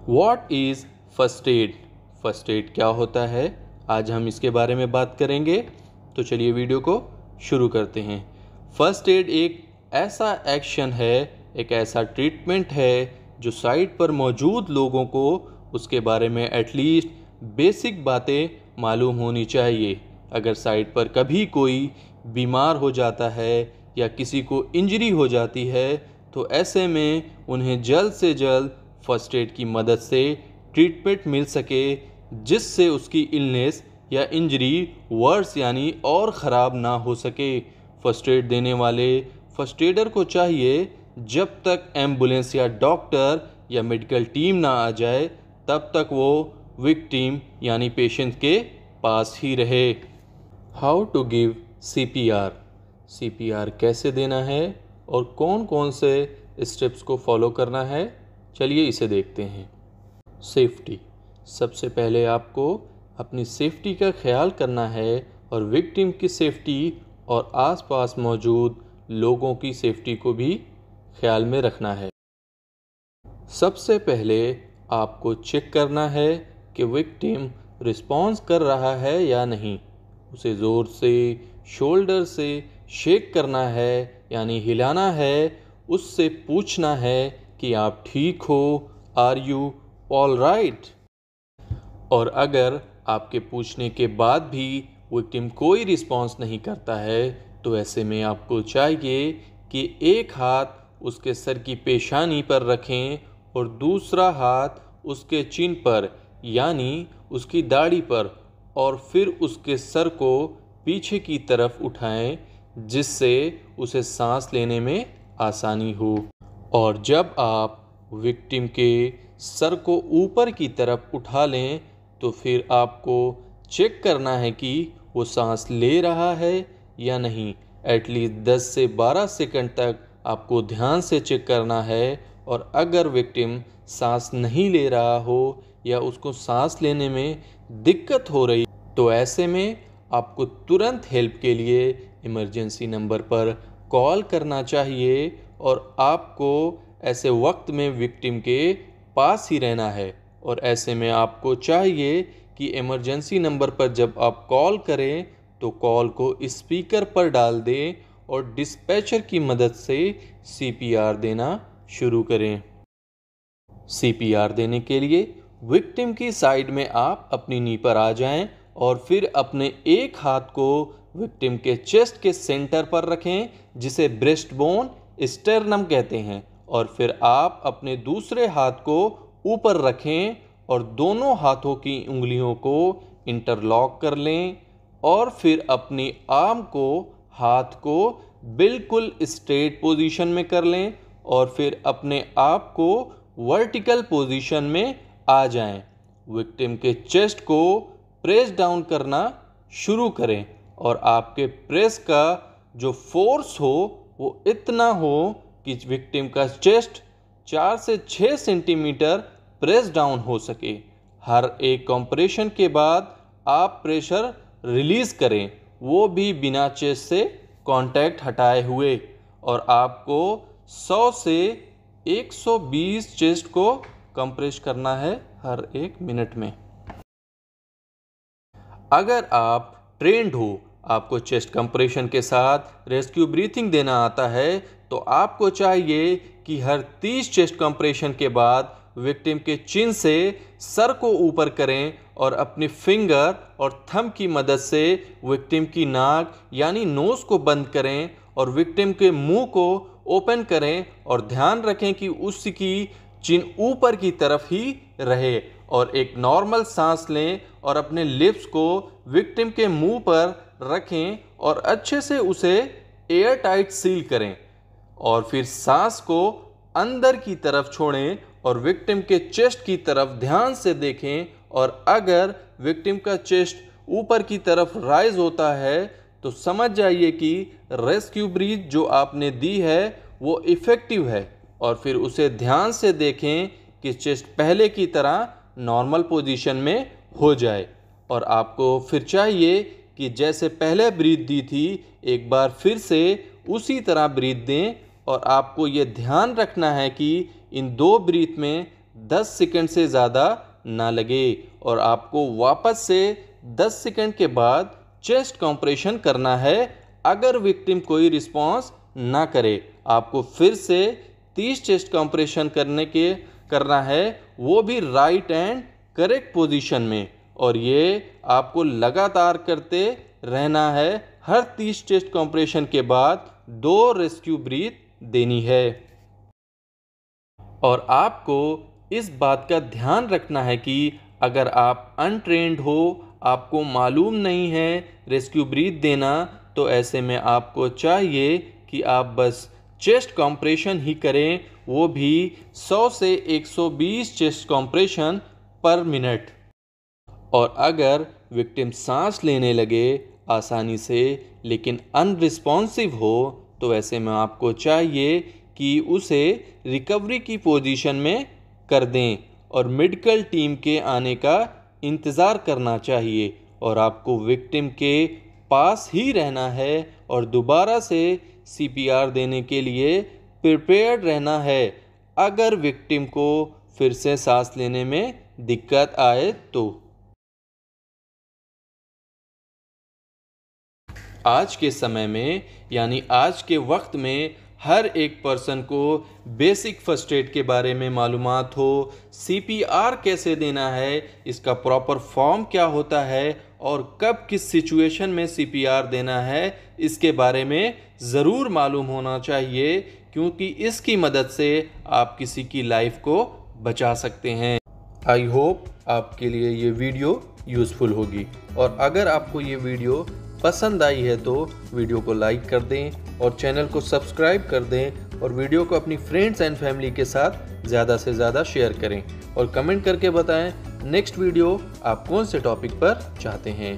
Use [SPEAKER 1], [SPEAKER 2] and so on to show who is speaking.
[SPEAKER 1] What is first aid? First aid क्या होता है, आज हम इसके बारे में बात करेंगे। तो चलिए वीडियो को शुरू करते हैं। फर्स्ट एड एक ऐसा एक्शन है, एक ऐसा ट्रीटमेंट है जो साइट पर मौजूद लोगों को उसके बारे में एटलीस्ट बेसिक बातें मालूम होनी चाहिए। अगर साइट पर कभी कोई बीमार हो जाता है या किसी को इंजरी हो जाती है तो ऐसे में उन्हें जल्द से जल्द फर्स्ट एड की मदद से ट्रीटमेंट मिल सके, जिससे उसकी इलनेस या इंजरी वर्स यानी और ख़राब ना हो सके। फर्स्ट एड देने वाले फर्स्ट एडर को चाहिए जब तक एम्बुलेंस या डॉक्टर या मेडिकल टीम ना आ जाए तब तक वो विक्टिम यानी पेशेंट के पास ही रहे। How to give CPR? CPR कैसे देना है और कौन कौन से स्टेप्स को फॉलो करना है, चलिए इसे देखते हैं। सेफ्टी, सबसे पहले आपको अपनी सेफ्टी का ख्याल करना है और विक्टिम की सेफ्टी और आसपास मौजूद लोगों की सेफ्टी को भी ख्याल में रखना है। सबसे पहले आपको चेक करना है कि विक्टिम रिस्पॉन्स कर रहा है या नहीं। उसे ज़ोर से शोल्डर से शेक करना है यानी हिलाना है। उससे पूछना है कि आप ठीक हो, आर यू ऑल राइट। और अगर आपके पूछने के बाद भी विक्टिम कोई रिस्पॉन्स नहीं करता है तो ऐसे में आपको चाहिए कि एक हाथ उसके सर की पेशानी पर रखें और दूसरा हाथ उसके चिन पर यानी उसकी दाढ़ी पर, और फिर उसके सर को पीछे की तरफ उठाएं जिससे उसे सांस लेने में आसानी हो। और जब आप विक्टिम के सर को ऊपर की तरफ उठा लें तो फिर आपको चेक करना है कि वो सांस ले रहा है या नहीं। एटलीस्ट 10 से 12 सेकंड तक आपको ध्यान से चेक करना है। और अगर विक्टिम सांस नहीं ले रहा हो या उसको सांस लेने में दिक्कत हो रही तो ऐसे में आपको तुरंत हेल्प के लिए इमरजेंसी नंबर पर कॉल करना चाहिए और आपको ऐसे वक्त में विक्टिम के पास ही रहना है। और ऐसे में आपको चाहिए कि इमरजेंसी नंबर पर जब आप कॉल करें तो कॉल को स्पीकर पर डाल दें और डिस्पैचर की मदद से CPR देना शुरू करें। CPR देने के लिए विक्टिम की साइड में आप अपनी नी पर आ जाएं और फिर अपने एक हाथ को विक्टिम के चेस्ट के सेंटर पर रखें जिसे ब्रेस्ट बोन स्टेरनम कहते हैं। और फिर आप अपने दूसरे हाथ को ऊपर रखें और दोनों हाथों की उंगलियों को इंटरलॉक कर लें और फिर अपनी आर्म को, हाथ को बिल्कुल स्ट्रेट पोजीशन में कर लें और फिर अपने आप को वर्टिकल पोजीशन में आ जाएं। विक्टिम के चेस्ट को प्रेस डाउन करना शुरू करें और आपके प्रेस का जो फोर्स हो वो इतना हो कि विक्टिम का चेस्ट 4 से 6 सेंटीमीटर प्रेस डाउन हो सके। हर एक कंप्रेशन के बाद आप प्रेशर रिलीज करें, वो भी बिना चेस्ट से कांटेक्ट हटाए हुए। और आपको 100 से 120 चेस्ट को कंप्रेस करना है हर 1 मिनट में। अगर आप ट्रेंड हो, आपको चेस्ट कंप्रेशन के साथ रेस्क्यू ब्रीथिंग देना आता है तो आपको चाहिए कि हर 30 चेस्ट कंप्रेशन के बाद विक्टिम के चिन से सर को ऊपर करें और अपनी फिंगर और थंब की मदद से विक्टिम की नाक यानी नोज को बंद करें और विक्टिम के मुंह को ओपन करें और ध्यान रखें कि उसकी चिन ऊपर की तरफ ही रहे और एक नॉर्मल सांस लें और अपने लिप्स को विक्टिम के मुंह पर रखें और अच्छे से उसे एयर टाइट सील करें और फिर सांस को अंदर की तरफ छोड़ें और विक्टिम के चेस्ट की तरफ ध्यान से देखें। और अगर विक्टिम का चेस्ट ऊपर की तरफ राइज होता है तो समझ जाइए कि रेस्क्यू ब्रीथ जो आपने दी है वो इफ़ेक्टिव है। और फिर उसे ध्यान से देखें कि चेस्ट पहले की तरह नॉर्मल पोजीशन में हो जाए। और आपको फिर चाहिए कि जैसे पहले ब्रीथ दी थी एक बार फिर से उसी तरह ब्रीथ दें। और आपको ये ध्यान रखना है कि इन 2 ब्रीथ में 10 सेकंड से ज़्यादा ना लगे और आपको वापस से 10 सेकंड के बाद चेस्ट कंप्रेशन करना है। अगर विक्टिम कोई रिस्पॉन्स ना करे, आपको फिर से 30 चेस्ट कंप्रेशन करना है, वो भी राइट एंड करेक्ट पोजीशन में, और ये आपको लगातार करते रहना है। हर 30 चेस्ट कंप्रेशन के बाद 2 रेस्क्यू ब्रीथ देनी है। और आपको इस बात का ध्यान रखना है कि अगर आप अनट्रेंड हो, आपको मालूम नहीं है रेस्क्यू ब्रीथ देना, तो ऐसे में आपको चाहिए कि आप बस चेस्ट कंप्रेशन ही करें, वो भी 100 से 120 चेस्ट कंप्रेशन पर मिनट। और अगर विक्टिम सांस लेने लगे आसानी से लेकिन अनरिस्पॉन्सिव हो, तो ऐसे में आपको चाहिए कि उसे रिकवरी की पोजीशन में कर दें और मेडिकल टीम के आने का इंतज़ार करना चाहिए। और आपको विक्टिम के पास ही रहना है और दोबारा से CPR देने के लिए प्रिपेयर्ड रहना है अगर विक्टिम को फिर से सांस लेने में दिक्कत आए तो। आज के समय में यानी आज के वक्त में हर एक पर्सन को बेसिक फर्स्ट एड के बारे में मालूमात हो, CPR कैसे देना है, इसका प्रॉपर फॉर्म क्या होता है और कब किस सिचुएशन में CPR देना है, इसके बारे में ज़रूर मालूम होना चाहिए, क्योंकि इसकी मदद से आप किसी की लाइफ को बचा सकते हैं। आई होप आपके लिए ये वीडियो यूज़फुल होगी, और अगर आपको ये वीडियो पसंद आई है तो वीडियो को लाइक कर दें और चैनल को सब्सक्राइब कर दें, और वीडियो को अपनी फ्रेंड्स एंड फैमिली के साथ ज़्यादा से ज़्यादा शेयर करें, और कमेंट करके बताएं नेक्स्ट वीडियो आप कौन से टॉपिक पर चाहते हैं।